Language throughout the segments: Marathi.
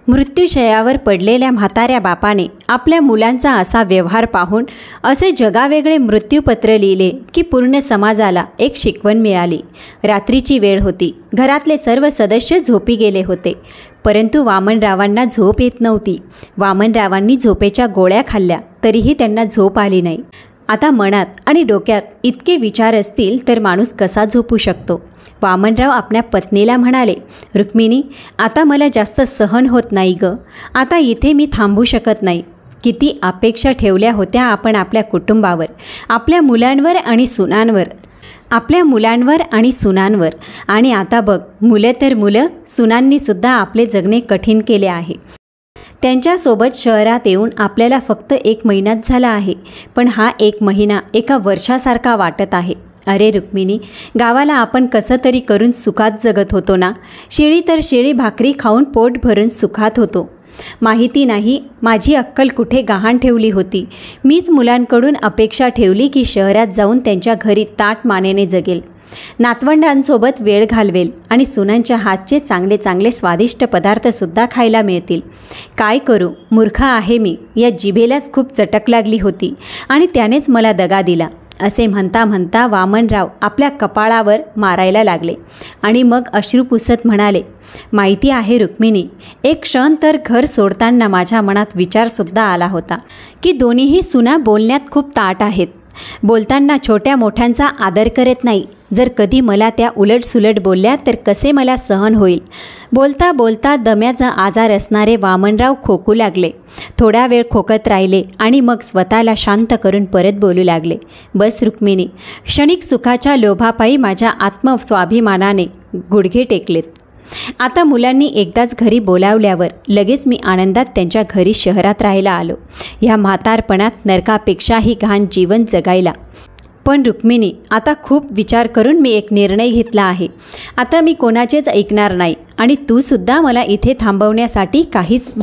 मृत्यूशयावर पडलेल्या म्हाताऱ्या बापाने आपल्या मुलांचा असा व्यवहार पाहून असे जगावेगळे मृत्यूपत्र लिहिले की पूर्ण समाजाला एक शिकवण मिळाली. रात्रीची वेळ होती. घरातले सर्व सदस्य झोपी गेले होते. परंतु वामनरावांना झोप येत नव्हती. वामनरावांनी झोपेच्या गोळ्या खाल्ल्या तरीही त्यांना झोप आली नाही. आता मनात आणि डोक्यात इतके विचार असतील तर माणूस कसा झोपू शकतो. वामनराव आपल्या पत्नीला म्हणाले, रुक्मिणी, आता मला जास्त सहन होत नाही ग. आता इथे मी थांबू शकत नाही. किती अपेक्षा ठेवल्या होत्या आपण आपल्या कुटुंबावर, आपल्या मुलांवर आणि सुनांवर. आणि आता बघ, मुलं तर मुलं, सुनांनीसुद्धा आपले जगणे कठीण केले आहे. त्यांच्यासोबत शहरात येऊन आपल्याला फक्त 1 महिनाच झाला आहे, पण हा 1 महिना एका वर्षासारखा वाटत आहे. अरे रुक्मिणी, गावाला आपण कसं तरी करून सुखात जगत होतो ना. शिळी तर शिळी भाकरी खाऊन पोट भरून सुखात होतो. माहिती नाही माझी अक्कल कुठे गहाण ठेवली होती. मीच मुलांकडून अपेक्षा ठेवली की शहरात जाऊन त्यांच्या घरी ताट मानेने जगेल, नातवंडांसोबत वेळ घालवेल आणि सुनांच्या हातचे चांगले चांगले स्वादिष्ट पदार्थसुद्धा खायला मिळतील. काय करू, मूर्ख आहे मी. या जिभेलाच खूप चटक लागली होती आणि त्यानेच मला दगा दिला. असे म्हणता म्हणता वामनराव आपल्या कपाळावर मारायला लागले आणि मग अश्रू पुसत म्हणाले, माहिती आहे रुक्मिणी, एक क्षण तर घर सोडताना माझ्या मनात विचारसुद्धा आला होता की दोन्हीही सुना बोलण्यात खूप ताठ आहेत. बोलताना छोट्या मोठ्यांचा आदर करत नाही. जर कधी मला त्या उलटसुलट बोलल्या तर कसे मला सहन होईल. बोलता बोलता दम्याचा आजार असणारे वामनराव खोकू लागले. थोडा वेळ खोकत राहिले आणि मग स्वतःला शांत करून परत बोलू लागले, बस रुक्मिणी, क्षणिक सुखाच्या लोभापायी माझ्या आत्मस्वाभिमानाने गुडघे टेकलेत. आता मुलांनी एकदाच घरी बोलावल्यावर लगेच मी आनंदात त्यांच्या घरी शहरात राहायला आलो. ह्या म्हातारपणात नरकापेक्षाही घाण जीवन जगायला. पण रुक्मिणी, आता खूप विचार करून मी एक निर्णय घेतला आहे. आता मी कोणाचेच ऐकणार नाही आणि तूसुद्धा मला इथे थांबवण्यासाठी काहीच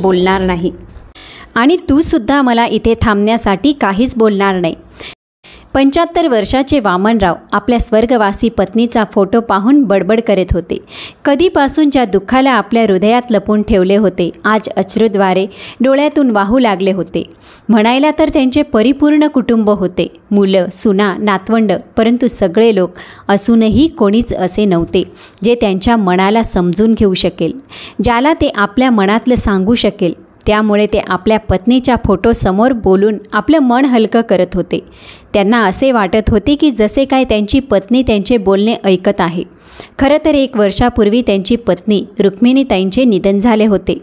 बोलणार नाही. 75 वर्षाचे वामनराव आपल्या स्वर्गवासी पत्नीचा फोटो पाहून बडबड करत होते. कधीपासून ज्या दुःखाला आपल्या हृदयात लपून ठेवले होते आज अश्रूद्वारे डोळ्यातून वाहू लागले होते. म्हणायला तर त्यांचे परिपूर्ण कुटुंब होते, मुलं, सुना, नातवंड. परंतु सगळे लोक असूनही कोणीच असे नव्हते जे त्यांच्या मनाला समजून घेऊ शकेल, ज्याला ते आपल्या मनातलं सांगू शकेल. त्यामुळे ते आपल्या पत्नीच्या फोटोसमोर बोलून आपलं मन हलकं करत होते. त्यांना असे वाटत होते की जसे काय त्यांची पत्नी त्यांचे बोलणे ऐकत आहे. खरं तर 1 वर्षापूर्वी त्यांची पत्नी रुक्मिणीताईंचे निधन झाले होते.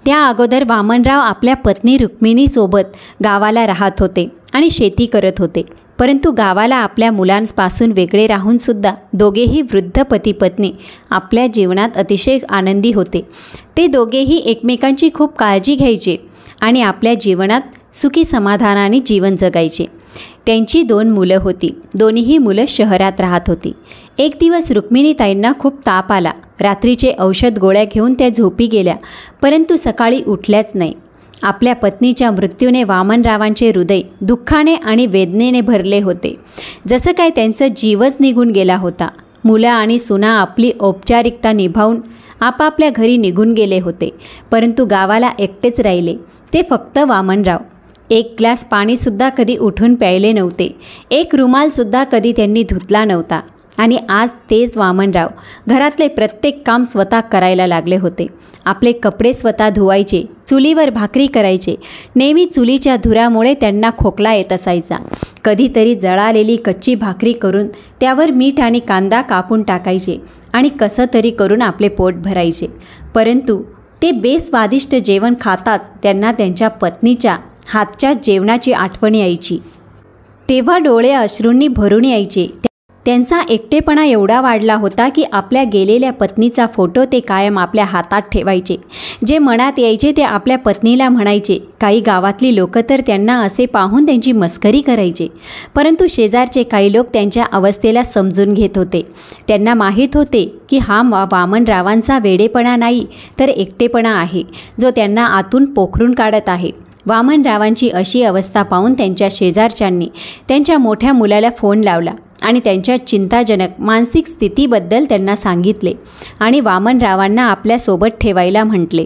त्या अगोदर वामनराव आपल्या पत्नी रुक्मिणीसोबत गावाला राहत होते आणि शेती करत होते. परंतु गावाला आपल्या मुलांपासून वेगळे राहूनसुद्धा दोघेही वृद्ध पती पत्नी आपल्या जीवनात अतिशय आनंदी होते. ते दोघेही एकमेकांची खूप काळजी घ्यायचे आणि आपल्या जीवनात सुखी समाधानाने जीवन जगायचे. त्यांची 2 मुलं होती. दोन्हीही मुलं शहरात राहत होती. एक दिवस रुक्मिणीताईंना खूप ताप आला. रात्रीचे औषध गोळ्या घेऊन त्या झोपी गेल्या, परंतु सकाळी उठल्याच नाही. आपल्या पत्नीच्या मृत्यूने वामनरावांचे हृदय दुःखाने आणि वेदनेने भरले होते, जसं काय त्यांचा जीवच निघून गेला होता. मुलं आणि सुना आपली औपचारिकता निभावून आपापल्या घरी निघून गेले होते, परंतु गावाला एकटेच राहिले ते फक्त वामनराव. 1 ग्लास पाणीसुद्धा कधी उठून प्यायले नव्हते. 1 रुमालसुद्धा कधी त्यांनी धुतला नव्हता. आणि आज तेच वामनराव घरातले प्रत्येक काम स्वतः करायला लागले होते. आपले कपडे स्वतः धुवायचे, चुलीवर भाकरी करायचे. नेहमी चुलीच्या धुरामुळे त्यांना खोकला येत असायचा. कधीतरी जळालेली कच्ची भाकरी करून त्यावर मीठ आणि कांदा कापून टाकायचे आणि कसं तरी करून आपले पोट भरायचे. परंतु ते बेस्वादिष्ट जेवण खाताच त्यांना त्यांच्या पत्नीच्या हातच्या जेवणाची आठवण यायची. तेव्हा डोळे अश्रूंनी भरून यायचे. त्यांचा एकटेपणा एवढा वाढला होता की आपल्या गेलेल्या पत्नीचा फोटो ते कायम आपल्या हातात ठेवायचे. जे मनात यायचे ते आपल्या पत्नीला म्हणायचे. काही गावातली लोक तर त्यांना असे पाहून त्यांची मस्करी करायचे. परंतु शेजारचे काही लोक त्यांच्या अवस्थेला समजून घेत होते. त्यांना माहीत होते की हा वामनरावांचा वेडेपणा नाही तर एकटेपणा आहे, जो त्यांना आतून पोखरून काढत आहे. वामनरावांची अशी अवस्था पाहून त्यांच्या शेजारच्यांनी त्यांच्या मोठ्या मुलाला फोन लावला आणि त्यांच्या चिंताजनक मानसिक स्थितीबद्दल त्यांना सांगितले आणि वामनरावांना आपल्यासोबत ठेवायला म्हटले.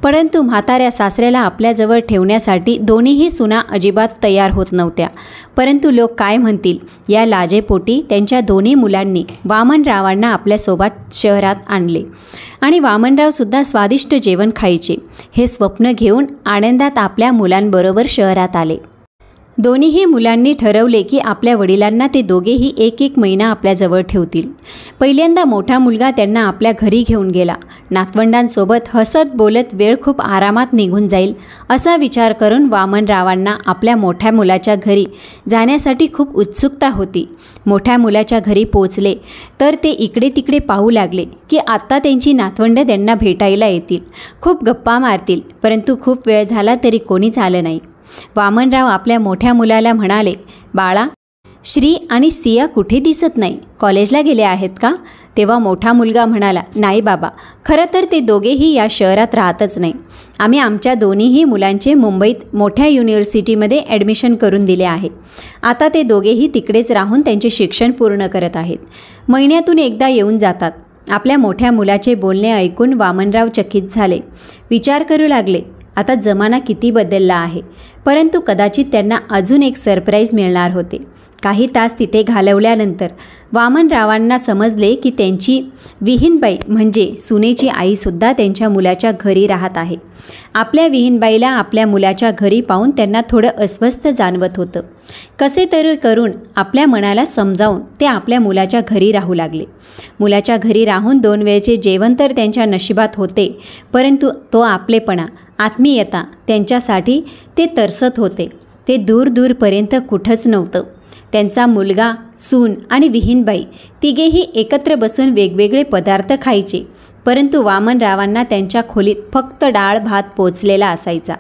परंतु म्हाताऱ्या सासऱ्याला आपल्याजवळ ठेवण्यासाठी दोन्हीही सुना अजिबात तयार होत नव्हत्या. परंतु लोक काय म्हणतील या लाजेपोटी त्यांच्या दोन्ही मुलांनी वामनरावांना आपल्यासोबत शहरात आणले आणि वामनरावसुद्धा स्वादिष्ट जेवण खायचे हे स्वप्न घेऊन आनंदात आपल्या मुलांबरोबर शहरात आले. दोन्हीही मुलांनी ठरवले की आपल्या वडिलांना ते दोघेही एक महिना आपल्याजवळ ठेवतील. पहिल्यांदा मोठा मुलगा त्यांना आपल्या घरी घेऊन गेला. नातवंडांसोबत हसत बोलत वेळ खूप आरामात निघून जाईल असा विचार करून वामनरावांना आपल्या मोठ्या मुलाच्या घरी जाण्यासाठी खूप उत्सुकता होती. मोठ्या मुलाच्या घरी पोचले तर ते इकडे तिकडे पाहू लागले की आत्ता त्यांची नातवंडं त्यांना भेटायला येतील, खूप गप्पा मारतील. परंतु खूप वेळ झाला तरी कोणीच आलं नाही. वामनराव आपल्या मोठ्या मुलाला म्हणाले, बाळा, श्री आणि सिया कुठे दिसत नाही, कॉलेजला गेले आहेत का? तेव्हा मोठा मुलगा म्हणाला, नाही बाबा, खरं तर ते दोघेही या शहरात राहतच नाही. आम्ही आमच्या दोन्हीही मुलांचे मुंबईत मोठ्या युनिव्हर्सिटीमध्ये ॲडमिशन करून दिले आहे. आता ते दोघेही तिकडेच राहून त्यांचे शिक्षण पूर्ण करत आहेत. महिन्यातून एकदा येऊन जातात. आपल्या मोठ्या मुलाचे बोलणे ऐकून वामनराव चकित झाले. विचार करू लागले, आता जमाना किती बदलला आहे. परंतु कदाचित त्यांना अजून एक सरप्राईज मिळणार होते. काही तास तिथे घालवल्यानंतर वामनरावांना समजले की त्यांची विहीनबाई म्हणजे सुनेची आईसुद्धा त्यांच्या मुलाच्या घरी राहत आहे. आपल्या विहीनबाईला आपल्या मुलाच्या घरी पाहून त्यांना थोडं अस्वस्थ जाणवत होतं. कसे तरी करून आपल्या मनाला समजावून ते आपल्या मुलाच्या घरी राहू लागले. मुलाच्या घरी राहून 2 वेळचे जेवण तर त्यांच्या नशिबात होते, परंतु तो आपलेपणा, आत्मीयता त्यांच्यासाठी ते तरसत होते. ते दूरपर्यंत कुठंच नव्हतं. त्यांचा मुलगा, सून आणि विहीनबाई तिघेही एकत्र बसून वेगवेगळे पदार्थ खायचे. परंतु वामनरावांना त्यांच्या खोलीत फक्त डाळ भात पोचलेला असायचा,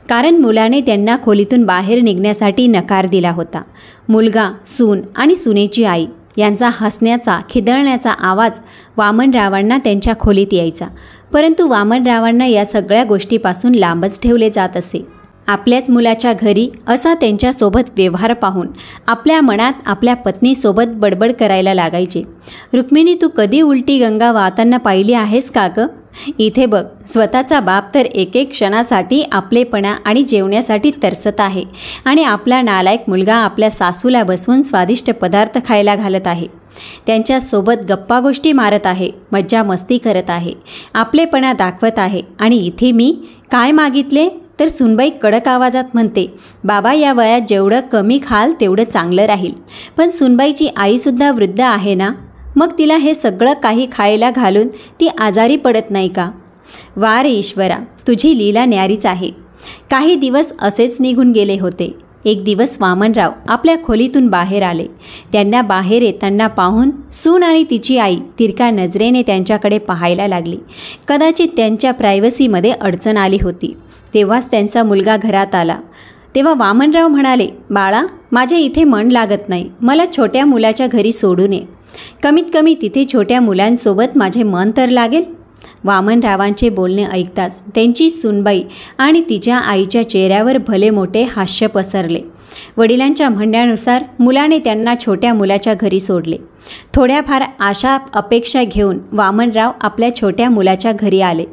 कारण मुलाने त्यांना खोलीतून बाहेर निघण्यासाठी नकार दिला होता. मुलगा, सून आणि सुनेची आई यांचा हसण्याचा, खिदळण्याचा आवाज वामनरावांना त्यांच्या खोलीत यायचा. परंतु वामनरावांना या सगळ्या गोष्टीपासून लांबच ठेवले जात असे. आपल्याच मुलाच्या घरी असा त्यांच्यासोबत व्यवहार पाहून आपल्या मनात आपल्या पत्नीसोबत बडबड करायला लागायचे. रुक्मिणी, तू कधी उलटी गंगा वाहताना पाहिली आहेस का गं? इथे बघ, स्वतःचा बाप तर एक क्षणासाठी आपलेपणा आणि जेवण्यासाठी तरसत आहे आणि आपला नालायक मुलगा आपल्या सासूला बसवून स्वादिष्ट पदार्थ खायला घालत आहे, त्यांच्यासोबत गप्पा गोष्टी मारत आहे, मज्जा मस्ती करत आहे, आपलेपणा दाखवत आहे. आणि इथे मी काय मागितले तर सुनबाई कडक आवाजात म्हणते, बाबा, या वयात जेवढं कमी खाल तेवढं चांगलं राहील. पण सुनबाईची आईसुद्धा वृद्ध आहे ना, मग तिला हे सगळं काही खायला घालून ती आजारी पडत नाही का? वा रे ईश्वरा, तुझी लीला न्यारीच आहे. काही दिवस असेच निघून गेले होते. एक दिवस वामनराव आपल्या खोलीतून बाहेर आले. त्यांना बाहेर येताना पाहून सून आणि तिची आई तिरका नजरेने त्यांच्याकडे पाहायला लागली. कदाचित त्यांच्या प्रायव्हसीमध्ये अडचण आली होती. तेव्हाच त्यांचा मुलगा घरात आला. तेव्हा वामनराव म्हणाले, बाळा, माझ्या इथे मन लागत नाही, मला छोट्या मुलाच्या घरी सोडू नये. कमीत कमी तिथे छोट्या मुलांसोबत माझे मन तर लागेल. वामनरावांचे बोलणे ऐकताच त्यांची सूनबाई आणि तिच्या आईच्या चेहऱ्यावर भले मोठे हास्य पसरले. वडिलांच्या म्हणण्यानुसार मुलाने त्यांना छोट्या मुलाच्या घरी सोडले. थोड्याफार आशा अपेक्षा घेऊन वामनराव आपल्या छोट्या मुलाच्या घरी आले.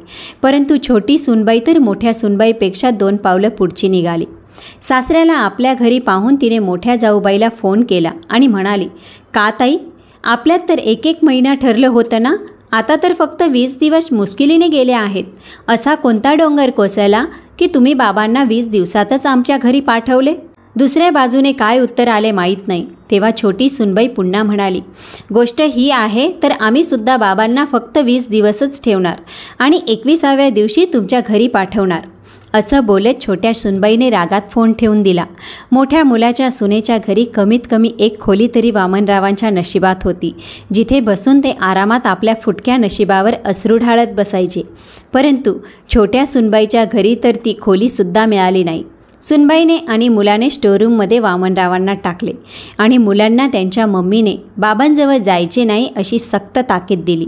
परंतु छोटी सूनबाई तर मोठ्या सूनबाईपेक्षा 2 पावलं पुढची निघाली. सासऱ्याला आपल्या घरी पाहून तिने मोठ्या जाऊबाईला फोन केला आणि म्हणाली, का ताई, आपल्यात तर एक महिना ठरलं होतं ना, आता तर फक्त 20 दिवस मुश्किलीने गेले आहेत. असा कोणता डोंगर कोसळला की तुम्ही बाबांना 20 दिवसातच आमच्या घरी पाठवले? दुसऱ्या बाजूने काय उत्तर आले माहीत नाही. तेव्हा छोटी सुनबाई पुन्हा म्हणाली, गोष्ट ही आहे तर आम्हीसुद्धा बाबांना फक्त 20 दिवसच ठेवणार आणि 21व्या दिवशी तुमच्या घरी पाठवणार. असं बोलत छोट्या सुनबाईने रागात फोन ठेवून दिला. मोठ्या मुलाच्या सुनेच्या घरी कमीत कमी एक खोली तरी वामनरावांच्या नशिबात होती, जिथे बसून ते आरामात आपल्या फुटक्या नशिबावर अश्रू ढाळत बसायचे. परंतु छोट्या सुनबाईच्या घरी तर ती खोलीसुद्धा मिळाली नाही. सुनबाईने आणि मुलाने स्टोरूममध्ये वामनरावांना टाकले आणि मुलांना त्यांच्या मम्मीने बाबांजवळ जायचे नाही अशी सक्त ताकीद दिली.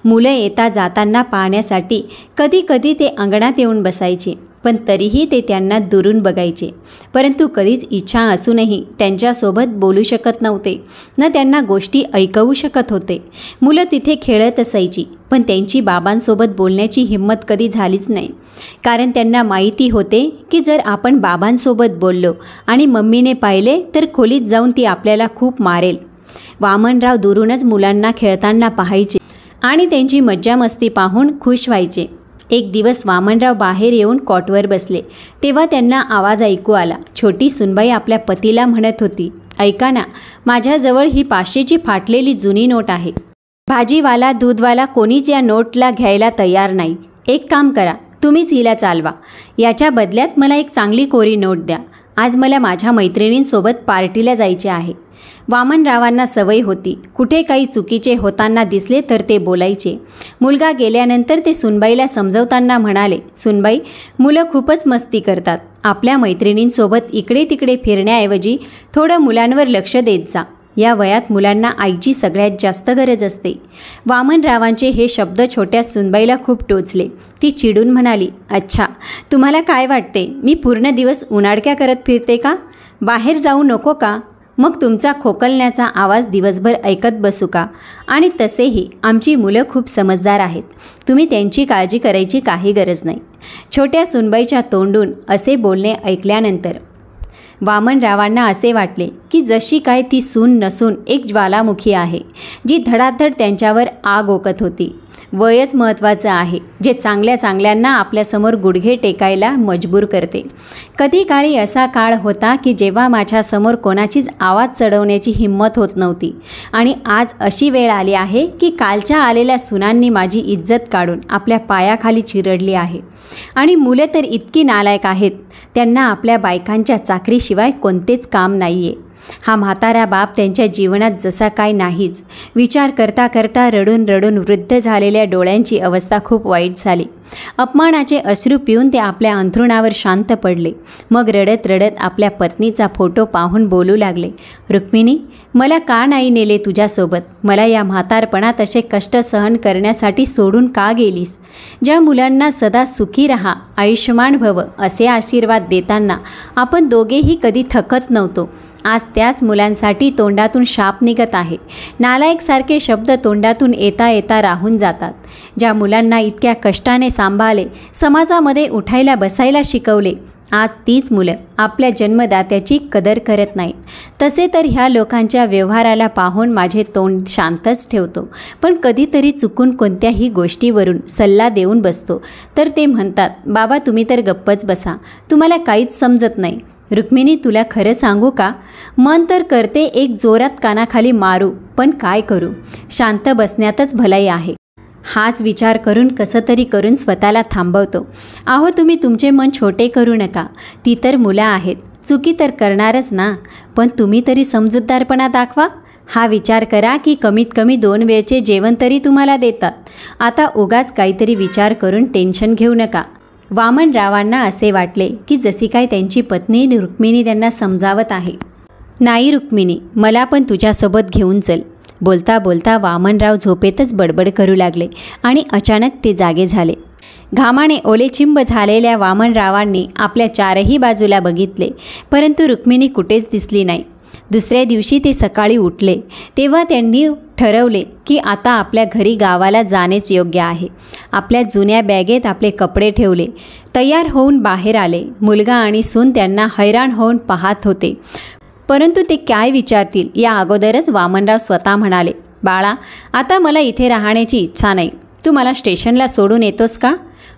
मुलं येता जाताना पाहण्यासाठी कधी कधी ते अंगणात येऊन बसायचे. पण तरीही ते त्यांना दुरून बघायचे. परंतु कधीच इच्छा असूनही त्यांच्यासोबत बोलू शकत नव्हते, न त्यांना गोष्टी ऐकवू शकत होते. मुलं तिथे खेळत असायची, पण त्यांची बाबांसोबत बोलण्याची हिंमत कधी झालीच नाही. कारण त्यांना माहिती होते की जर आपण बाबांसोबत बोललो आणि मम्मीने पाहिले तर खोलीत जाऊन ती आपल्याला खूप मारेल. वामनराव दुरूनच मुलांना खेळताना पाहायचे आणि त्यांची मज्जा मस्ती पाहून खुश व्हायचे. एक दिवस वामनराव बाहेर येऊन कॉटवर बसले, तेव्हा त्यांना आवाज ऐकू आला. छोटी सुनबाई आपल्या पतीला म्हणत होती, ऐका ना, माझ्याजवळ ही 500ची फाटलेली जुनी नोट आहे. भाजीवाला दूधवाला कोणीच या नोटला घ्यायला तयार नाही. एक काम करा, तुम्हीच हिला चालवा. याच्या बदल्यात मला एक चांगली कोरी नोट द्या. आज मला माझ्या मैत्रिणींसोबत पार्टीला जायचे आहे. वामनरावांना सवय होती, कुठे काही चुकीचे होताना दिसले तर ते बोलायचे. मुलगा गेल्यानंतर ते सुनबाईला समजवताना म्हणाले, सुनबाई, मुलं खूपच मस्ती करतात. आपल्या मैत्रिणींसोबत इकडे तिकडे फिरण्याऐवजी थोडं मुलांवर लक्ष देत जा. या वयात मुलांना आईची सगळ्यात जास्त गरज असते. वामनरावांचे हे शब्द छोट्या सुनबाईला खूप टोचले. ती चिडून म्हणाली, अच्छा, तुम्हाला काय वाटते, मी पूर्ण दिवस उनाडक्या करत फिरते का? बाहेर जाऊ नको का? मग तुमचा खोकलण्याचा आवाज दिवसभर ऐकत बसू का? आणि तसेही आमची मुलं खूप समजदार आहेत. तुम्ही त्यांची काळजी करायची काही गरज नाही. छोट्या सुनबाईच्या तोंडून असे बोलणे ऐकल्यानंतर वामनरावांना असे वाटले की जशी काय ती सून नसून एक ज्वालामुखी आहे, जी धडाधड त्यांच्यावर आग ओकत होती. वयच महत्त्वाचं आहे, जे चांगल्या चांगल्यांना आपल्यासमोर गुडघे टेकायला मजबूर करते. कधी काळी असा काळ होता की जेव्हा माझ्यासमोर कोणाचीच आवाज चढवण्याची हिंमत होत नव्हती. आणि आज अशी वेळ आली आहे की कालच्या आलेल्या सुनांनी माझी इज्जत काढून आपल्या पायाखाली चिरडली आहे. आणि मुले तर इतकी नालायक आहेत, त्यांना आपल्या बायकांच्या चाकरीशिवाय कोणतेच काम नाही आहे. हा म्हातारा बाप त्यांच्या जीवनात जसा काय नाहीच. विचार करता करता रडून रडून वृद्ध झालेल्या डोळ्यांची अवस्था खूप वाईट झाली. अपमानाचे अश्रू पिऊन ते आपल्या अंथरुणावर शांत पडले. मग रडत रडत आपल्या पत्नीचा फोटो पाहून बोलू लागले, रुक्मिणी, मला का नाही नेले तुझ्यासोबत? मला या म्हातारपणात असे कष्ट सहन करण्यासाठी सोडून का गेलीस? ज्या मुलांना सदा सुखी रहा, आयुष्यमान भव असे आशीर्वाद देताना आपण दोघेही कधी थकत नव्हतो. आज त्याच मुलांसाठी तोंडातून शाप निघत आहे. नालायकसारखे शब्द तोंडातून येता येता राहून जातात. ज्या मुलांना इतक्या कष्टाने सांभाळले, समाजामध्ये उठायला बसायला शिकवले, आज तीच मुलं आपल्या जन्मदात्याची कदर करत नाहीत. तसे तर ह्या लोकांच्या व्यवहाराला पाहून माझे तोंड शांतच ठेवतो. पण कधीतरी चुकून कोणत्याही गोष्टीवरून सल्ला देऊन बसतो तर ते म्हणतात, बाबा तुम्ही तर गप्पच बसा, तुम्हाला काहीच समजत नाही. रुक्मिणी, तुला खरं सांगू का? मन तर करते एक जोरात कानाखाली मारू, पण काय करू? शांत बसण्यातच भलाई आहे. हाच विचार करून कसं तरी करून स्वतःला थांबवतो. अहो, तुम्ही तुमचे मन छोटे करू नका. ती तर मुलं आहेत, चुकी तर करणारच ना. पण तुम्ही तरी समजूतदारपणा दाखवा. हा विचार करा की कमीत कमी 2 वेळचे जेवण तरी तुम्हाला देतात. आता उगाच काहीतरी विचार करून टेन्शन घेऊ नका. वामनरावांना असे वाटले की जशी काय त्यांची पत्नी रुक्मिणी त्यांना समजावत आहे. नाही रुक्मिणी, मला पण तुझ्यासोबत घेऊन चल. बोलता बोलता वामनराव झोपेतच बडबड करू लागले आणि अचानक ते जागे झाले. घामाने ओलेचिंब झालेल्या वामनरावांनी आपल्या चारही बाजूला बघितले, परंतु रुक्मिणी कुठेच दिसली नाही. दुसऱ्या दिवशी ते सकाळी उठले तेव्हा त्यांनी ठरवले की आता आपल्या घरी गावाला जाणेच योग्य आहे. आपल्या जुन्या बॅगेत आपले कपडे ठेवले, तयार होऊन बाहेर आले. मुलगा आणि सून त्यांना हैराण होऊन पाहत होते, परंतु ते काय विचारतील या अगोदरच वामनराव स्वतः म्हणाले, बाळा, आता मला इथे राहण्याची इच्छा नाही. तू मला स्टेशनला सोडून येतोस का?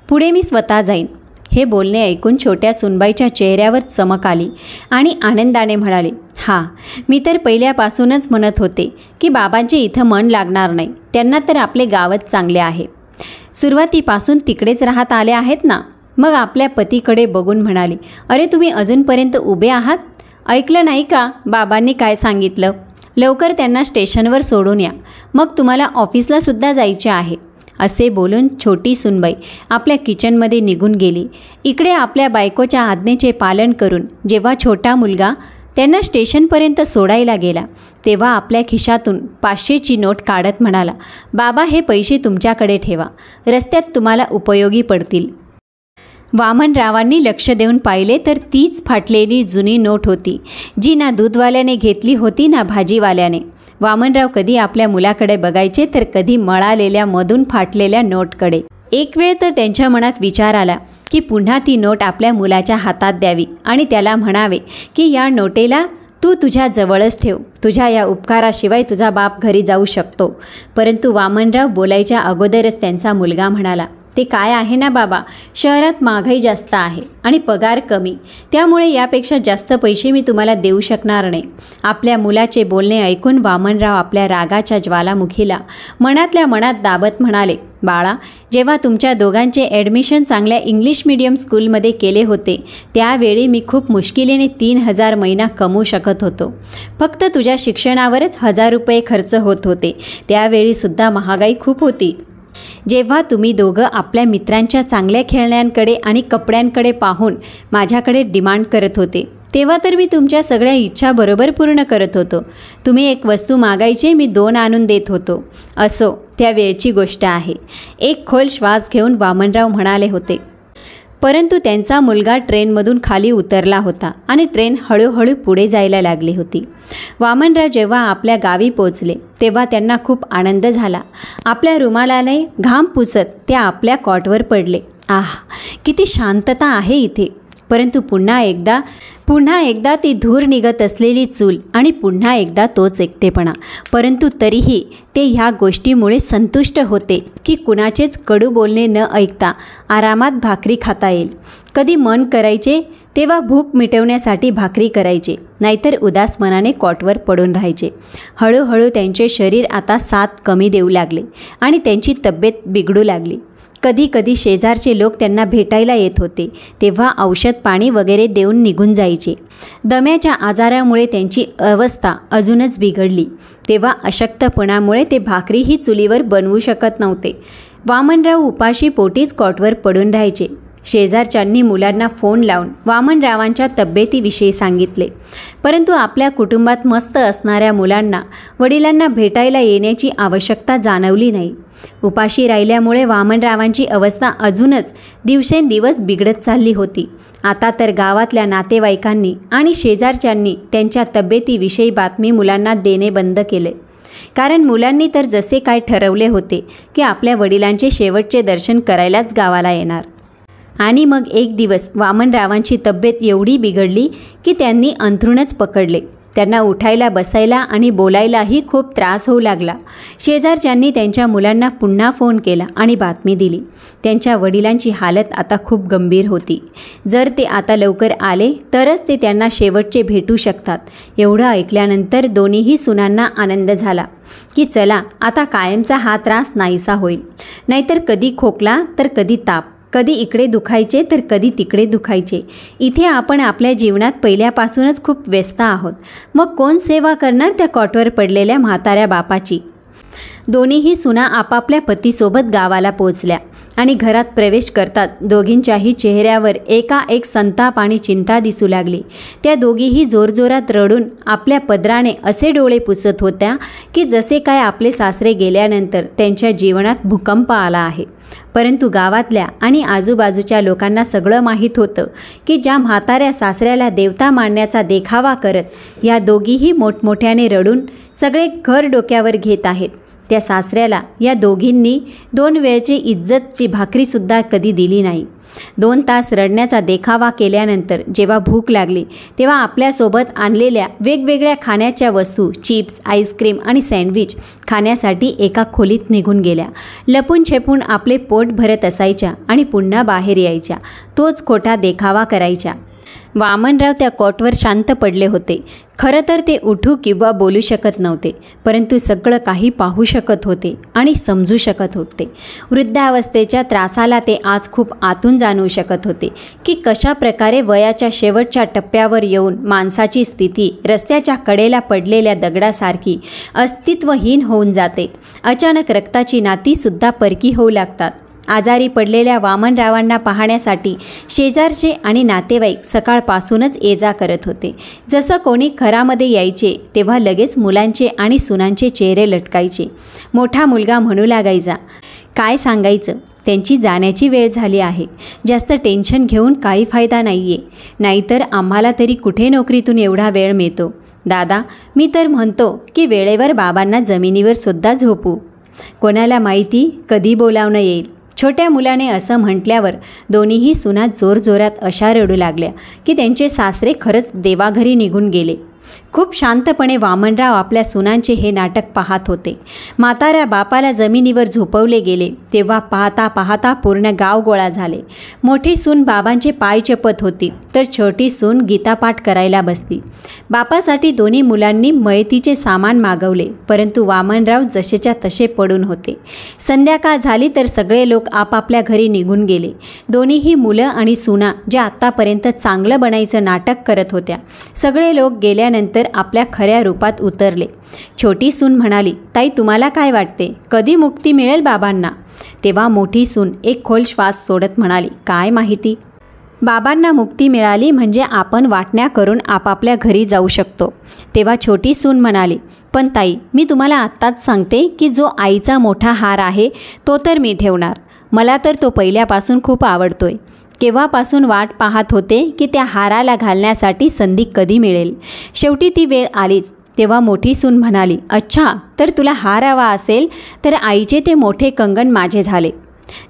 पुढे मी स्वतः जाईन. हे बोलणे ऐकून छोट्या सुनबाईच्या चेहऱ्यावर चमक आली आणि आनंदाने म्हणाले, हां, मी तर पहिल्यापासूनच म्हणत होते की बाबांचे इथं मन लागणार नाही. त्यांना तर आपले गावच चांगले आहे. सुरुवातीपासून तिकडेच राहत आले आहेत ना. मग आपल्या पतीकडे बघून म्हणाली, अरे तुम्ही अजूनपर्यंत उभे आहात? ऐकलं नाही का बाबांनी काय सांगितलं? लवकर त्यांना स्टेशनवर सोडून या, मग तुम्हाला ऑफिसला सुद्धा जायचे आहे. असे बोलून छोटी सुनबाई आपल्या किचनमध्ये निघून गेली. इकडे आपल्या बायकोच्या आज्ञेचे पालन करून जेव्हा छोटा मुलगा त्यांना स्टेशनपर्यंत सोडायला गेला तेव्हा आपल्या खिशातून 500ची नोट काढत म्हणाला, बाबा, हे पैसे तुमच्याकडे ठेवा, रस्त्यात तुम्हाला उपयोगी पडतील. वामनरावांनी लक्ष देऊन पाहिले तर तीच फाटलेली जुनी नोट होती, जी ना दूधवाल्याने घेतली होती ना भाजीवाल्याने. वामनराव कधी आपल्या मुलाकडे बघायचे तर कधी मळालेल्या मधून फाटलेल्या नोटकडे. एक वेळ तर त्यांच्या मनात विचार आला की पुन्हा ती नोट आपल्या मुलाच्या हातात द्यावी आणि त्याला म्हणावे की या नोटेला तू तुझ्या जवळच ठेव, तुझ्या या उपकाराशिवाय तुझा बाप घरी जाऊ शकतो. परंतु वामनराव बोलायच्या अगोदरच त्यांचा मुलगा म्हणाला, ते काय आहे ना बाबा, शहरात महागाई जास्त आहे आणि पगार कमी, त्यामुळे यापेक्षा जास्त पैसे मी तुम्हाला देऊ शकणार नाही. आपल्या मुलाचे बोलणे ऐकून वामनराव आपल्या रागाच्या ज्वालामुखीला मनातल्या मनात दाबत म्हणाले, बाळा, जेव्हा तुमच्या दोघांचे ॲडमिशन चांगल्या इंग्लिश मीडियम स्कूलमध्ये केले होते त्यावेळी मी खूप मुश्किलीने 3,000 महिना कमवू शकत होतो. फक्त तुझ्या शिक्षणावरच 1,000 रुपये खर्च होत होते. त्यावेळीसुद्धा महागाई खूप होती. जेव्हा तुम्ही दोघं आपल्या मित्रांच्या चांगल्या खेळण्यांकडे आणि कपड्यांकडे पाहून माझ्याकडे डिमांड करत होते, तेव्हा तर मी तुमच्या सगळ्या इच्छा बरोबर पूर्ण करत होतो. तुम्ही एक वस्तू मागायची, मी 2 आणून देत होतो. असो, त्या वेळची गोष्ट आहे. एक खोल श्वास घेऊन वामनराव म्हणाले होते. परंतु त्यांचा मुलगा ट्रेनमधून खाली उतरला होता आणि ट्रेन हळूहळू पुढे जायला लागली होती. वामनराव जेव्हा आपल्या गावी पोचले तेव्हा त्यांना खूप आनंद झाला. आपल्या रुमालाने घाम पुसत ते आपल्या कॉटवर पडले. आह, किती शांतता आहे इथे. परंतु पुन्हा एकदा ती धूर निघत असलेली चूल आणि पुन्हा एकदा तोच एकटेपणा. परंतु तरीही ते ह्या गोष्टीमुळे संतुष्ट होते की कुणाचेच कडू बोलणे न ऐकता आरामात भाकरी खाता येईल. कधी मन करायचे तेव्हा भूक मिटवण्यासाठी भाकरी करायचे, नाहीतर उदास मनाने कॉटवर पडून राहायचे. हळूहळू त्यांचे शरीर आता साथ कमी देऊ लागले आणि त्यांची तब्येत बिघडू लागली. कधी कधी शेजारचे लोक त्यांना भेटायला येत होते, तेव्हा औषध पाणी वगैरे देऊन निघून जायचे. दम्याच्या आजारामुळे त्यांची अवस्था अजूनच बिघडली. तेव्हा अशक्तपणामुळे ते भाकरीही चुलीवर बनवू शकत नव्हते. वामनराव उपाशी पोटीच कॉटवर पडून राहायचे. शेजारच्यांनी मुलांना फोन लावून वामनरावांच्या तब्येतीविषयी सांगितले. परंतु आपल्या कुटुंबात मस्त असणाऱ्या मुलांना वडिलांना भेटायला येण्याची आवश्यकता जाणवली नाही. उपाशी राहिल्यामुळे वामनरावांची अवस्था अजूनच दिवसेंदिवस बिघडत चालली होती. आता तर गावातल्या नातेवाईकांनी आणि शेजारच्यांनी त्यांच्या तब्येतीविषयी बातमी मुलांना देणे बंद केले. कारण मुलांनी तर जसे काय ठरवले होते की आपल्या वडिलांचे शेवटचे दर्शन करायलाच गावाला येणार. आणि मग एक दिवस वामनरावांची तब्येत एवढी बिघडली की त्यांनी अंथरूणच पकडले. त्यांना उठायला बसायला आणि बोलायलाही खूप त्रास होऊ लागला. शेजारच्यांनी त्यांच्या मुलांना पुन्हा फोन केला आणि बातमी दिली. त्यांच्या वडिलांची हालत आता खूप गंभीर होती. जर ते आता लवकर आले तरच ते त्यांना शेवटचे भेटू शकतात. एवढं ऐकल्यानंतर दोन्हीही सुनांना आनंद झाला की चला आता कायमचा हा त्रास नाहीसा होईल. नाहीतर कधी खोकला तर कधी ताप, कधी इकडे दुखायचे तर कधी तिकडे दुखायचे. इथे आपण आपल्या जीवनात पहिल्यापासूनच खूप व्यस्त आहोत. मग कोण सेवा करणार त्या कॉटवर पडलेल्या म्हाताऱ्या बापाची. दोन्हीही सुना आपापल्या पतीसोबत गावाला पोचल्या आणि घरात प्रवेश करतात दोघींच्याही चेहऱ्यावर एकाएक संताप आणि चिंता दिसू लागली. त्या दोघीही जोरजोरात रडून आपल्या पदराने असे डोळे पुसत होत्या की जसे काय आपले सासरे गेल्यानंतर त्यांच्या जीवनात भूकंप आला आहे. परंतु गावातल्या आणि आजूबाजूच्या लोकांना सगळं माहीत होतं की ज्या म्हाताऱ्या सासऱ्याला देवता मानण्याचा देखावा करत या दोघीही मोठमोठ्याने रडून सगळे घर डोक्यावर घेत आहेत, त्या सासऱ्याला या दोघींनी 2 वेळची इज्जतची भाकरीसुद्धा कधी दिली नाही. 2 तास रडण्याचा देखावा केल्यानंतर जेव्हा भूक लागली तेव्हा आपल्यासोबत आणलेल्या वेगवेगळ्या खाण्याच्या वस्तू, चिप्स, आईस्क्रीम आणि सँडविच खाण्यासाठी एका खोलीत निघून गेल्या. लपून छपून आपले पोट भरत असायच्या आणि पुन्हा बाहेर यायच्या. तोच खोटा देखावा करायच्या. वामनराव त्या कॉटवर शांत पडले होते. खरं तर ते उठू किंवा बोलू शकत नव्हते, परंतु सगळं काही पाहू शकत होते आणि समजू शकत होते. वृद्धावस्थेच्या त्रासाला ते आज खूप आतून जाणवू शकत होते की कशा प्रकारे वयाच्या शेवटच्या टप्प्यावर येऊन माणसाची स्थिती रस्त्याच्या कडेला पडलेल्या दगडासारखी अस्तित्वहीन होऊन जाते. अचानक रक्ताची नातीसुद्धा परकी होऊ लागतात. आजारी पडलेल्या वामनरावांना पाहण्यासाठी शेजारचे आणि नातेवाईक सकाळपासूनच ये जा करत होते. जसं कोणी घरामध्ये यायचे तेव्हा लगेच मुलांचे आणि सुनांचे चेहरे लटकायचे. मोठा मुलगा म्हणू लागायचा, काय सांगायचं, त्यांची जाण्याची वेळ झाली आहे. जास्त टेन्शन घेऊन काही फायदा नाही आहे. नाहीतर आम्हाला तरी कुठे नोकरीतून एवढा वेळ मिळतो. दादा, मी तर म्हणतो की वेळेवर बाबांना जमिनीवर सुद्धा झोपू. कोणाला माहिती कधी बोलावणं येईल. छोट्या मुलाने असं म्हटल्यावर दोन्हीही सुना जोरजोरात अशा रडू लागल्या की त्यांचे सासरे खरंच देवाघरी निघून गेले. खूप शांतपणे वामनराव आपल्या सुनांचे हे नाटक पाहत होते. म्हाताऱ्या बापाला जमिनीवर झोपवले गेले तेव्हा पाहता पाहता पूर्ण गाव गोळा झाले. मोठी सून बाबांचे पाय चपत होती तर छोटी सून गीतापाठ करायला बसली. बापासाठी दोन्ही मुलांनी मयतीचे सामान मागवले, परंतु वामनराव जसेच्या तसे पडून होते. संध्याकाळ झाली तर सगळे लोक आपापल्या घरी निघून गेले. दोन्हीही मुलं आणि सुना ज्या आत्तापर्यंत चांगलं बनायचं नाटक करत होत्या, सगळे लोक गेल्यानंतर आपल्या खऱ्या रूपात उतरले. छोटी सून म्हणाली, ताई तुम्हाला काय वाटते, कधी मुक्ती मिळेल बाबांना? तेव्हा मोठी सून एक खोल श्वास सोडत म्हणाली, काय माहिती. बाबांना मुक्ती मिळाली म्हणजे आपण वाटण्या करून आपापल्या घरी जाऊ शकतो. तेव्हा छोटी सून म्हणाली, पण ताई मी तुम्हाला आत्ताच सांगते की जो आईचा मोठा हार आहे तो तर मी ठेवणार. मला तर तो पहिल्यापासून खूप आवडतोय. केव्हापासून वाट पाहत होते की त्या हाराला घालण्यासाठी संधी कधी मिळेल. शेवटी ती वेळ आलीच. तेव्हा मोठी सून म्हणाली, अच्छा, तर तुला हार हवा असेल तर आईचे ते मोठे कंगन माझे झाले.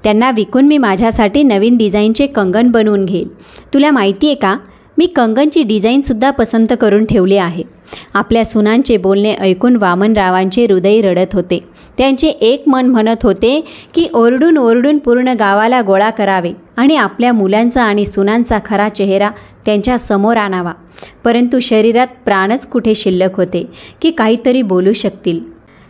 त्यांना विकून मी माझ्यासाठी नवीन डिझाईनचे कंगन बनवून घेईल. तुला माहिती आहे का, मी कंगनची डिझाईनसुद्धा पसंत करून ठेवले आहे. आपल्या सुनांचे बोलणे ऐकून वामनरावांचे हृदय रडत होते. त्यांचे एक मन म्हणत होते की ओरडून ओरडून पूर्ण गावाला गोळा करावे आणि आपल्या मुलांचा आणि सुनांचा खरा चेहरा त्यांच्या समोर आणावा. परंतु शरीरात प्राणच कुठे शिल्लक होते की काहीतरी बोलू शकतील.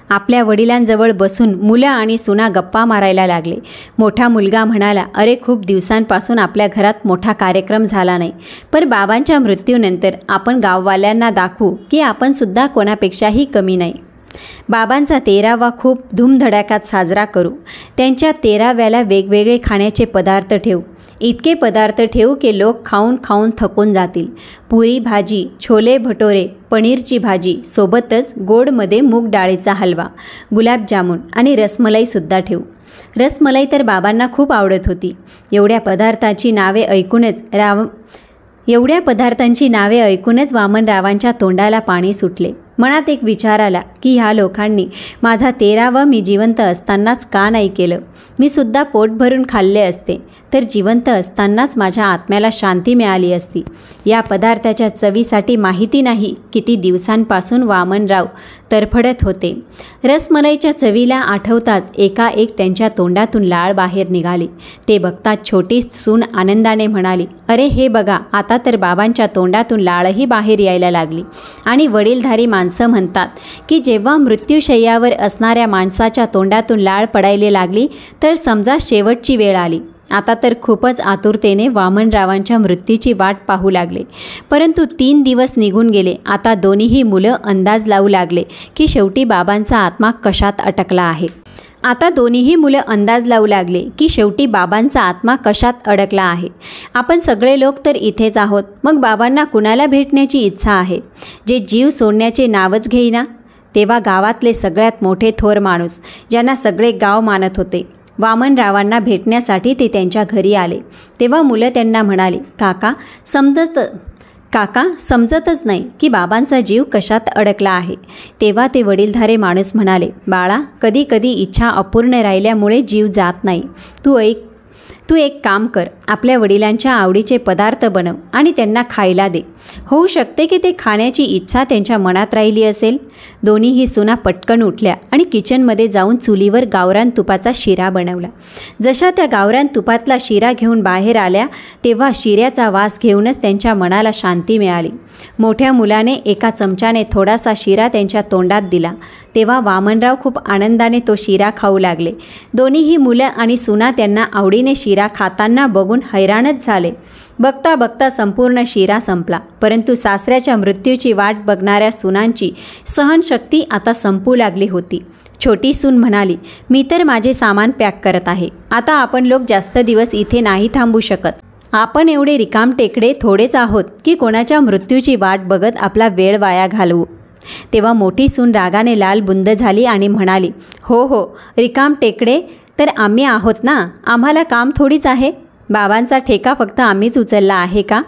आपल्या वडिलांजवळ बसून मुलं आणि सुना गप्पा मारायला लागले. मोठा मुलगा म्हणाला, अरे खूप दिवसांपासून आपल्या घरात मोठा कार्यक्रम झाला नाही, पण बाबांच्या मृत्यूनंतर आपण गाववाल्यांना दाखवू की आपण सुद्धा कोणापेक्षाही कमी नाही. बाबांचा 13वा खूप धूमधडाक्यात साजरा करू. त्यांच्या 13व्याला वेगवेगळे खाण्याचे पदार्थ ठेवू. इतके पदार्थ ठेवू की लोक खाऊन खाऊन थकून जातील. पुरी भाजी, छोले भटोरे, पनीरची भाजी, सोबतच गोडमध्ये मूग डाळीचा हलवा, गुलाबजामुन आणि रसमलाईसुद्धा ठेवू. रसमलाई तर बाबांना खूप आवडत होती. एवढ्या पदार्थांची नावे ऐकूनच वामनरावांच्या तोंडाला पाणी सुटले. मनात एक विचार आला की ह्या लोकांनी माझा 13वा मी जिवंत असतानाच का नाही केलं. मी सुद्धा पोट भरून खाल्ले असते तर जिवंत असतानाच माझ्या आत्म्याला शांती मिळाली असती. या पदार्थाच्या चवीसाठी माहिती नाही किती दिवसांपासून वामनराव तरफडत होते. रसमलाईच्या चवीला आठवताच एकाएक त्यांच्या तोंडातून लाळ बाहेर निघाली. ते बघताच छोटी सून आनंदाने म्हणाली, अरे हे बघा, आता तर बाबांच्या तोंडातून लाळही बाहेर यायला लागली. आणि वडीलधारी माणसं म्हणतात की जेव्हा मृत्यूशय्यावर असणाऱ्या माणसाच्या तोंडातून लाळ पडायला लागली तर समजा शेवटची वेळ आली. आता तर खूपच आतुरतेने वामनरावांच्या मृत्यूची वाट पाहू लागले. परंतु 3 दिवस निघून गेले. आता दोन्हीही मुलं अंदाज लावू लागले की शेवटी बाबांचा आत्मा कशात अडकला आहे. आपण सगळे लोक तर इथेच आहोत, मग बाबांना कुणाला भेटण्याची इच्छा आहे जे जीव सोडण्याचे नावच घेईना. तेव्हा गावातले सगळ्यात मोठे थोर माणूस, ज्यांना सगळे गाव मानत होते, वामनरावांना भेटण्यासाठी ते त्यांच्या घरी आले. तेव्हा मुलं त्यांना म्हणाली, काका समजतच नाही की बाबांचा जीव कशात अडकला आहे. तेव्हा ते वडीलधारे माणूस म्हणाले, बाळा, कधी कधी इच्छा अपूर्ण राहिल्यामुळे जीव जात नाही. तू एक काम कर, आपल्या वडिलांच्या आवडीचे पदार्थ बनव आणि त्यांना खायला दे. होऊ शकते की ते खाण्याची इच्छा त्यांच्या मनात राहिली असेल. दोन्हीही सुना पटकन उठल्या आणि किचनमध्ये जाऊन चुलीवर गावरान तुपाचा शिरा बनवला. जशा त्या गावरान तुपातला शिरा घेऊन बाहेर आल्या तेव्हा शिऱ्याचा वास घेऊनच त्यांच्या मनाला शांती मिळाली. मोठ्या मुलाने एका चमच्याने थोडासा शिरा त्यांच्या तोंडात दिला. तेव्हा वामनराव खूप आनंदाने तो शिरा खाऊ लागले. दोन्हीही मुलं आणि सुना त्यांना आवडीने शिरा खाताना बघून हैराणच झाले. बघता बघता संपूर्ण शिरा संपला. परंतु सासऱ्याच्या मृत्यूची वाट बघणाऱ्या सुनांची सहनशक्ती आता संपू लागली होती. छोटी सून म्हणाली, मी तर माझे सामान पॅक करत आहे. आता आपण लोक जास्त दिवस इथे नाही थांबू शकत. आपण एवढे रिकामटेकडे थोडेच आहोत की कोणाच्या मृत्यूची वाट बघत आपला वेळ वाया घालवू. तेव्हा मोठी सून रागाने लाल बुंद झाली आणि म्हणाली, हो रिकामटेकडे तर आम्ही आहोत ना, आम्हाला काम थोडीच आहे. बाबांचा ठेका फक्त आम्हीच उचलला आहे का?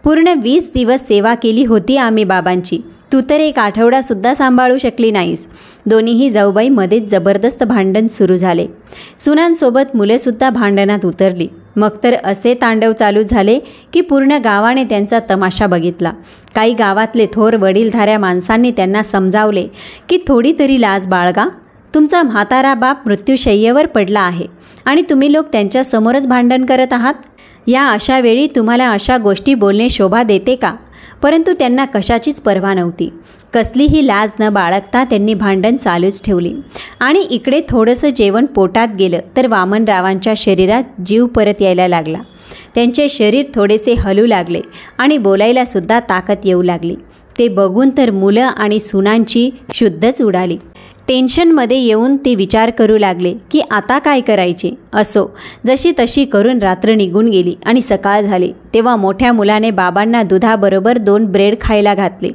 पूर्ण 20 दिवस सेवा केली होती आम्ही बाबांची. तू तर एक आठवडासुद्धा सांभाळू शकली नाहीस. दोन्हीही जाऊबाई मध्येच जबरदस्त भांडण सुरू झाले. सुनांसोबत मुलेसुद्धा भांडणात उतरली. मग तर असे तांडव चालू झाले की पूर्ण गावाने त्यांचा तमाशा बघितला. काही गावातले थोर वडीलधाऱ्या माणसांनी त्यांना समजावले की थोडी तरी लाज बाळगा. तुमचा म्हातारा बाप मृत्यूशय्येवर पडला आहे आणि तुम्ही लोक त्यांच्यासमोरच भांडण करत आहात. या अशा वेळी तुम्हाला अशा गोष्टी बोलणे शोभा देते का? परंतु त्यांना कशाचीच पर्वा नव्हती. कसलीही लाज न बाळगता त्यांनी भांडण चालूच ठेवली. आणि इकडे थोडंसं जेवण पोटात गेलं तर वामनरावांच्या शरीरात जीव परत यायला लागला. त्यांचे शरीर थोडेसे हलू लागले आणि बोलायलासुद्धा ताकद येऊ लागली. ते बघून तर मुलं आणि सुनांची शुद्धच उडाली. टेन्शनमध्ये येऊन ते विचार करू लागले की आता काय करायचे. असो, जशी तशी करून रात्र निघून गेली आणि सकाळ झाली. तेव्हा मोठ्या मुलाने बाबांना दुधाबरोबर 2 ब्रेड खायला घातले.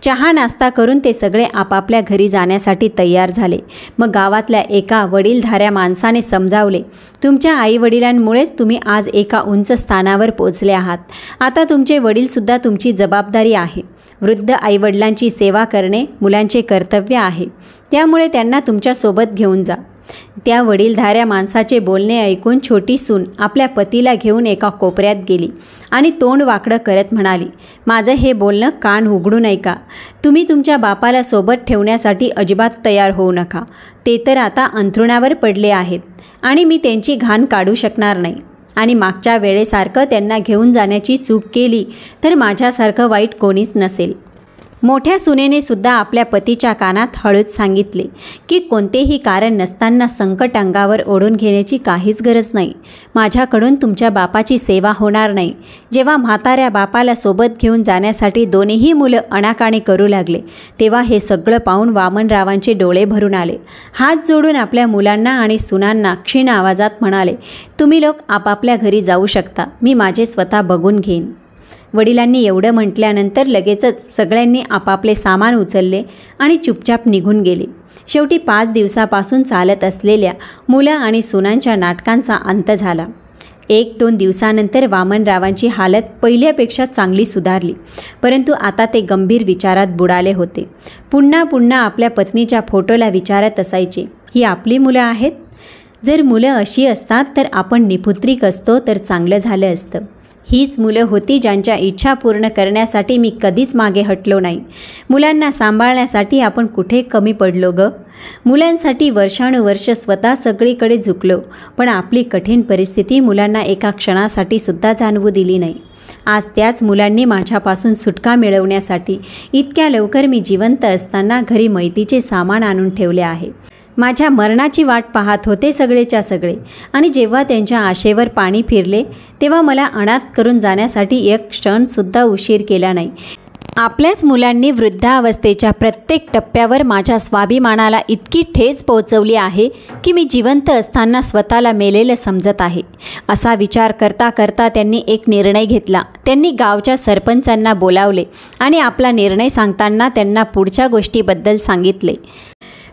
चहा नाश्ता करून ते सगळे आपापल्या घरी जाण्यासाठी तयार झाले. मग गावातल्या एका वडीलधाऱ्या माणसाने समजावले, तुमच्या आईवडिलांमुळेच तुम्ही आज एका उंच स्थानावर पोचले आहात. आता तुमचे वडीलसुद्धा तुमची जबाबदारी आहे. वृद्ध आईवडिलांची सेवा करणे मुलांचे कर्तव्य आहे. त्यामुळे त्यांना तुमच्यासोबत घेऊन जा. त्या वडीलधाऱ्या माणसाचे बोलणे ऐकून छोटी सून आपल्या पतीला घेऊन एका कोपऱ्यात गेली आणि तोंड वाकडं करत म्हणाली, माझं हे बोलणं कान उघडून ऐका. तुम्ही तुमच्या बापाला सोबत ठेवण्यासाठी अजिबात तयार होऊ नका. ते तर आता अंथरुणावर पडले आहेत आणि मी त्यांची घाण काढू शकणार नाही. आणि मागच्या वेळेसारखं त्यांना घेऊन जाण्याची चूक केली तर माझ्यासारखं वाईट कोणीच नसेल. मोठ्या सुनेने सुद्धा आपल्या पतीच्या कानात हळूच सांगितले की कोणतेही कारण नसताना संकट अंगावर ओढून घेण्याची काहीच गरज नाही. माझ्याकडून तुमच्या बापाची सेवा होणार नाही. जेव्हा म्हाताऱ्या बापाला सोबत घेऊन जाण्यासाठी दोन्हीही मुलं अणाकाणी करू लागले तेव्हा हे सगळं पाहून वामनरावांचे डोळे भरून आले. हात जोडून आपल्या मुलांना आणि सुनांना क्षीण आवाजात म्हणाले, तुम्ही लोक आपापल्या घरी जाऊ शकता. मी माझे स्वतः बघून घेईन. वडिलांनी एवढं म्हटल्यानंतर लगेचच सगळ्यांनी आपापले सामान उचलले आणि चुपचाप निघून गेले. शेवटी 5 दिवसापासून चालत असलेल्या मुलं आणि सुनांच्या नाटकांचा अंत झाला. 1-2 दिवसानंतर वामनरावांची हालत पहिल्यापेक्षा चांगली सुधारली. परंतु आता ते गंभीर विचारात बुडाले होते. पुन्हा पुन्हा आपल्या पत्नीच्या फोटोला विचारत असायचे, ही आपली मुलं आहेत? जर मुलं अशी असतात तर आपण निपुत्रिक असतो तर चांगलं झालं असतं. हीच मुलं होती ज्यांच्या इच्छा पूर्ण करण्यासाठी मी कधीच मागे हटलो नाही. मुलांना सांभाळण्यासाठी आपण कुठे कमी पडलो ग? मुलांसाठी वर्षानुवर्ष स्वतः सगळीकडे झुकलो, पण आपली कठीण परिस्थिती मुलांना एका क्षणासाठी सुद्धा जाणवू दिली नाही. आज त्याच मुलांनी माझ्यापासून सुटका मिळवण्यासाठी इतक्या लवकर मी जिवंत असताना घरी मैतीचे सामान आणून ठेवले आहे. माझ्या मरणाची वाट पाहत होते सगळेच्या सगळे. आणि जेव्हा त्यांच्या आशेवर पाणी फिरले तेव्हा मला अनाथ करून जाण्यासाठी एक क्षणसुद्धा उशीर केला नाही. आपल्याच मुलांनी वृद्धावस्थेच्या प्रत्येक टप्प्यावर माझ्या स्वाभिमानाला इतकी ठेच पोहोचवली आहे की मी जिवंत असताना स्वतःला मेलेलं समजत आहे. असा विचार करता करता त्यांनी एक निर्णय घेतला. त्यांनी गावच्या सरपंचांना बोलावले आणि आपला निर्णय सांगताना त्यांना पुढच्या गोष्टीबद्दल सांगितले.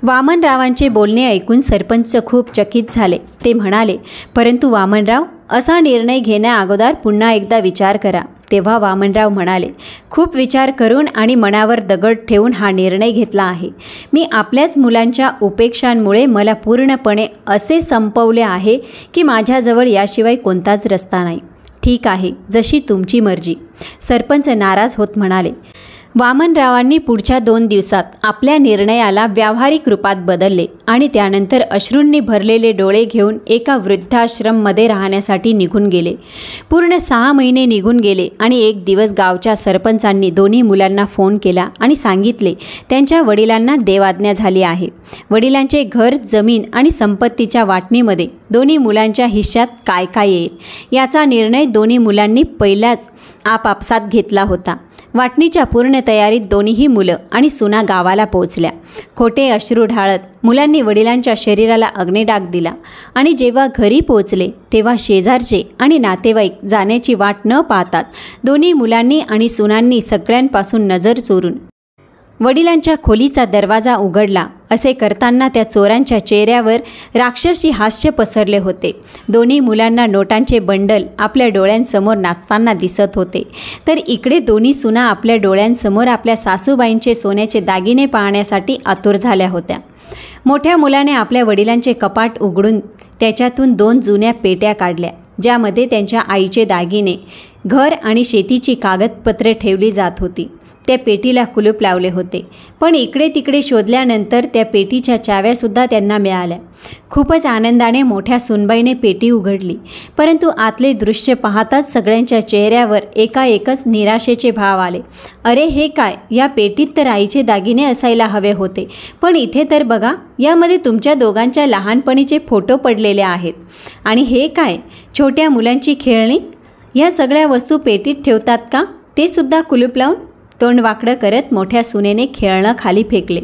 वामनरावांचे बोलणे ऐकून सरपंच खूप चकित झाले. ते म्हणाले, परंतु वामनराव, असा निर्णय घेण्याअगोदर पुन्हा एकदा विचार करा. तेव्हा वामनराव म्हणाले, खूप विचार करून आणि मनावर दगड ठेवून हा निर्णय घेतला आहे. मी आपल्याच मुलांच्या उपेक्षांमुळे मला पूर्णपणे असे संपवले आहे की माझ्याजवळ याशिवाय कोणताच रस्ता नाही. ठीक आहे, जशी तुमची मर्जी. सरपंच नाराज होत म्हणाले. वामनरावांनी पुढच्या 2 दिवसात आपल्या निर्णयाला व्यावहारिक रूपात बदलले आणि त्यानंतर अश्रूंनी भरलेले डोळे घेऊन एका वृद्धाश्रममध्ये राहण्यासाठी निघून गेले. पूर्ण 6 महिने निघून गेले आणि एक दिवस गावच्या सरपंचांनी दोन्ही मुलांना फोन केला आणि सांगितले त्यांच्या वडिलांना देवाज्ञा झाली आहे. वडिलांचे घर, जमीन आणि संपत्तीच्या वाटणीमध्ये दोन्ही मुलांच्या हिश्श्यात काय काय येईल याचा निर्णय दोन्ही मुलांनी पहिलाच आपापसात घेतला होता. वाटणीच्या पूर्ण तयारीत दोन्हीही मुलं आणि सुना गावाला पोहोचल्या. खोटे अश्रू ढाळत मुलांनी वडिलांच्या शरीराला अग्निडाग दिला आणि जेव्हा घरी पोहोचले तेव्हा शेजारचे आणि नातेवाईक जाण्याची वाट न पाहतात दोन्ही मुलांनी आणि सुनांनी सगळ्यांपासून नजर चोरून वडिलांच्या खोलीचा दरवाजा उघडला असे करताना त्या चोरांच्या चेहऱ्यावर राक्षसी हास्य पसरले होते। दोन्ही मुलांना नोटांचे बंडल आपल्या डोळ्यांसमोर नाचताना दिसत होते, तर इकडे दोन्ही सुना आपल्या डोळ्यांसमोर आपल्या सासूबाईंचे सोन्याचे दागिने पाहण्यासाठी आतुर झाल्या होत्या। मोठ्या मुलाने आपल्या वडिलांचे कपाट उघडून त्याच्यातून 2 जुन्या पेट्या काढल्या, ज्यामध्ये त्यांच्या आईचे दागिने, घर आणि शेतीची कागदपत्रे ठेवली जात होती। त्या पेटीला कुलूप लावले होते, पण इकडे तिकडे शोधल्यानंतर त्या पेटीच्या चाव्यासुद्धा त्यांना मिळाल्या। खूपच आनंदाने मोठ्या सुनबाईने पेटी उघडली, परंतु आतले दृश्य पाहताच सगळ्यांच्या चेहऱ्यावर एकाएकच निराशेचे भाव आले। अरे हे काय, या पेटीत तर आईचे दागिने असायला हवे होते, पण इथे तर बघा, यामध्ये तुमच्या दोघांच्या लहानपणीचे फोटो पडलेले आहेत। आणि हे काय, छोट्या मुलांची खेळणी, या सगळ्या वस्तू पेटीत ठेवतात का, ते सुद्धा कुलूप लावून? तोंड वाकडं करत मोठ्या सुनेने खेळणं खाली फेकले।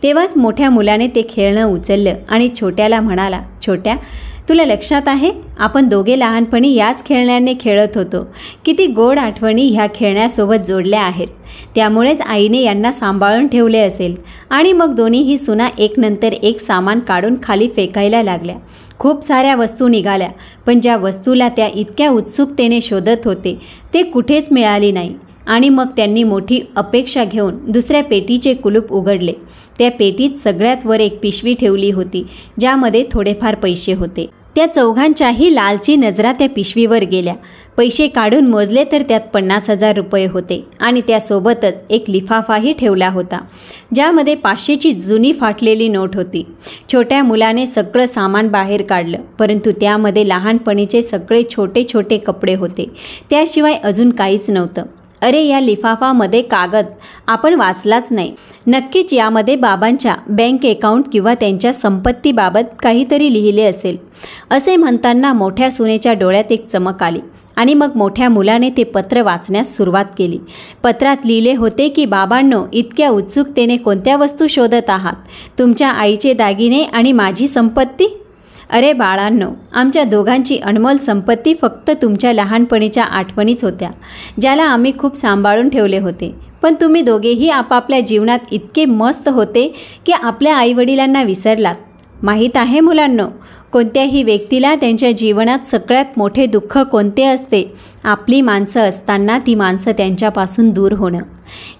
तेव्हाच मोठ्या मुलाने ते खेळणं उचललं आणि छोट्याला म्हणाला, छोट्या, तुला लक्षात आहे, आपण दोघे लहानपणी याच खेळण्याने खेळत होतो। किती गोड आठवणी ह्या खेळण्यासोबत जोडल्या आहेत, त्यामुळेच आईने यांना सांभाळून ठेवले असेल। आणि मग दोन्हीही सुना एक नंतर एक सामान काढून खाली फेकायला लागल्या। खूप साऱ्या वस्तू निघाल्या, पण ज्या वस्तूला त्या इतक्या उत्सुकतेने शोधत होते ते कुठेच मिळाली नाही। आणि मग त्यांनी मोठी अपेक्षा घेऊन दुसऱ्या पेटीचे कुलूप उघडले। त्या पेटीत सगळ्यात वर एक पिशवी ठेवली होती, ज्यामध्ये थोडेफार पैसे होते। त्या चौघांच्याही लालची नजरा त्या पिशवीवर गेल्या। पैसे काढून मोजले तर त्यात 50,000 रुपये होते आणि त्यासोबतच एक लिफाफाही ठेवला होता, ज्यामध्ये 500ची जुनी फाटलेली नोट होती। छोट्या मुलाने सगळं सामान बाहेर काढलं, परंतु त्यामध्ये लहानपणीचे सगळे छोटे छोटे कपडे होते, त्याशिवाय अजून काहीच नव्हतं। अरे, या लिफाफामध्ये कागद आपण वाचलाच नाही। नक्कीच यामध्ये बाबांच्या बँक अकाउंट किंवा त्यांच्या संपत्तीबाबत काहीतरी लिहिले असेल, असे म्हणताना मोठ्या सुनेच्या डोळ्यात एक चमक आली आणि मग मोठ्या मुलाने ते पत्र वाचण्यास सुरुवात केली। पत्रात लिहिले होते की, बाबांनो, इतक्या उत्सुकतेने कोणत्या वस्तू शोधत आहात? तुमच्या आईचे दागिने आणि माझी संपत्ती? अरे बाळांनो, आमच्या दोघांची अनमोल संपत्ती फक्त तुमच्या लहानपणीच्या आठवणीच होत्या, ज्याला आम्ही खूप सांभाळून ठेवले होते। पण तुम्ही दोघेही आपापल्या जीवनात इतके मस्त होते की आपल्या आईवडिलांना विसरलात। माहीत आहे मुलांनो, कोणत्याही व्यक्तीला त्यांच्या जीवनात सगळ्यात मोठे दुःख कोणते असते? आपली माणसं असताना ती माणसं त्यांच्यापासून दूर होणं,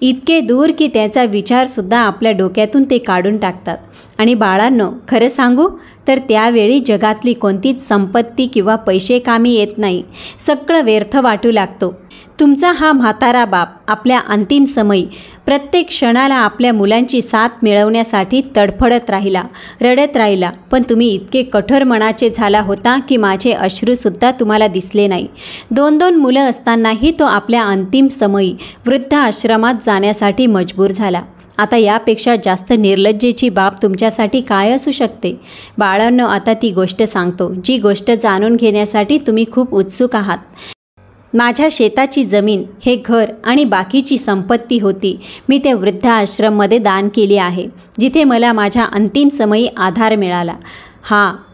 इतके दूर की त्याचा विचारसुद्धा आपल्या डोक्यातून ते काढून टाकतात। आणि बाळांनो, खरं सांगू तर त्यावेळी जगातली कोणतीच संपत्ती किंवा पैसे कामी येत नाही, सगळं व्यर्थ वाटू लागतो। तुमचा हा म्हातारा बाप आपल्या अंतिम समयी प्रत्येक क्षणाला आपल्या मुलांची साथ मिळवण्यासाठी तडफडत राहिला, रडत राहिला, पण तुम्ही इतके कठोर मनाचे झाला होता की माझे अश्रूसुद्धा तुम्हाला दिसले नाही। 2 मुलं असतानाही तो आपल्या अंतिम समयी वृद्धाश्रमात जाण्यासाठी मजबूर झाला। आता यापेक्षा जास्त निर्लज्जेची बाब तुमच्यासाठी काय असू शकते? बाळांनो, आता ती गोष्ट सांगतो, जी गोष्ट जाणून घेण्यासाठी तुम्ही खूप उत्सुक आहात। माझ्या शेताची जमीन, हे घर आणि बाकीची संपत्ती होती, मी त्या वृद्धाश्रममध्ये दान केली आहे, जिथे मला माझ्या अंतिम समयी आधार मिळाला।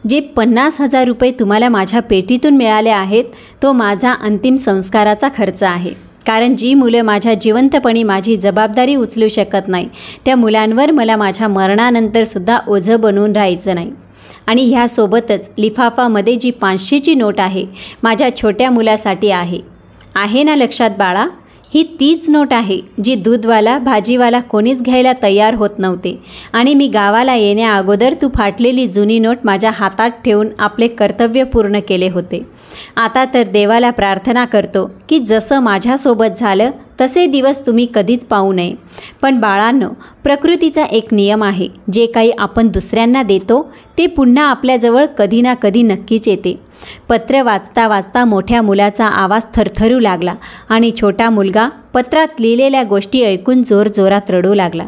जे 50,000 रुपये तुम्हाला माझ्या पेटीतून मिळाले आहेत, तो माझा अंतिम संस्काराचा खर्च आहे। कारण जी मुलं माझ्या जिवंतपणी माझी जबाबदारी उचलू शकत नाही, त्या मुलांवर मला माझ्या मरणानंतरसुद्धा ओझं बनवून राहायचं नाही। आणि ह्यासोबतच लिफाफामध्ये जी 500ची नोट आहे, माझ्या छोट्या मुलासाठी आहे ना लक्षात बाळा? ही तीच नोट आहे जी दूधवाला, भाजीवाला कोणीच घ्यायला तयार होत नव्हते आणि मी गावाला येण्या अगोदर तू फाटलेली जुनी नोट माझ्या हातात ठेवून आपले कर्तव्य पूर्ण केले होते। आता तर देवाला प्रार्थना करतो की जसं माझ्यासोबत झालं तसे दिवस तुम्ही कधीच पाहू नये। पण बाळांनो, प्रकृतीचा एक नियम आहे, जे काही आपण दुसऱ्यांना देतो ते पुन्हा आपल्याजवळ कधी ना कधी नक्कीच येते। पत्र वाचता वाचता मोठ्या मुलाचा आवाज थरथरू लागला आणि छोटा मुलगा पत्रात लिहिलेल्या गोष्टी ऐकून जोरजोरात रडू लागला।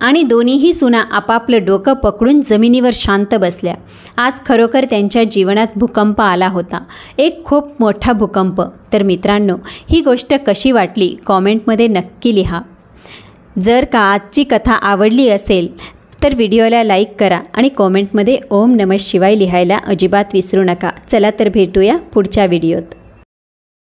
आणि दोन्हीही सुना आपापलं डोकं पकडून जमिनीवर शांत बसल्या। आज खरोखर त्यांच्या जीवनात भूकंप आला होता, एक खूप मोठा भूकंप। तर मित्रांनो, ही गोष्ट कशी वाटली कॉमेंटमध्ये नक्की लिहा। जर का आजची कथा आवडली असेल तर व्हिडिओला लाईक करा आणि कॉमेंटमध्ये ओम नमः शिवाय लिहायला अजिबात विसरू नका। चला तर भेटूया पुढच्या व्हिडिओत।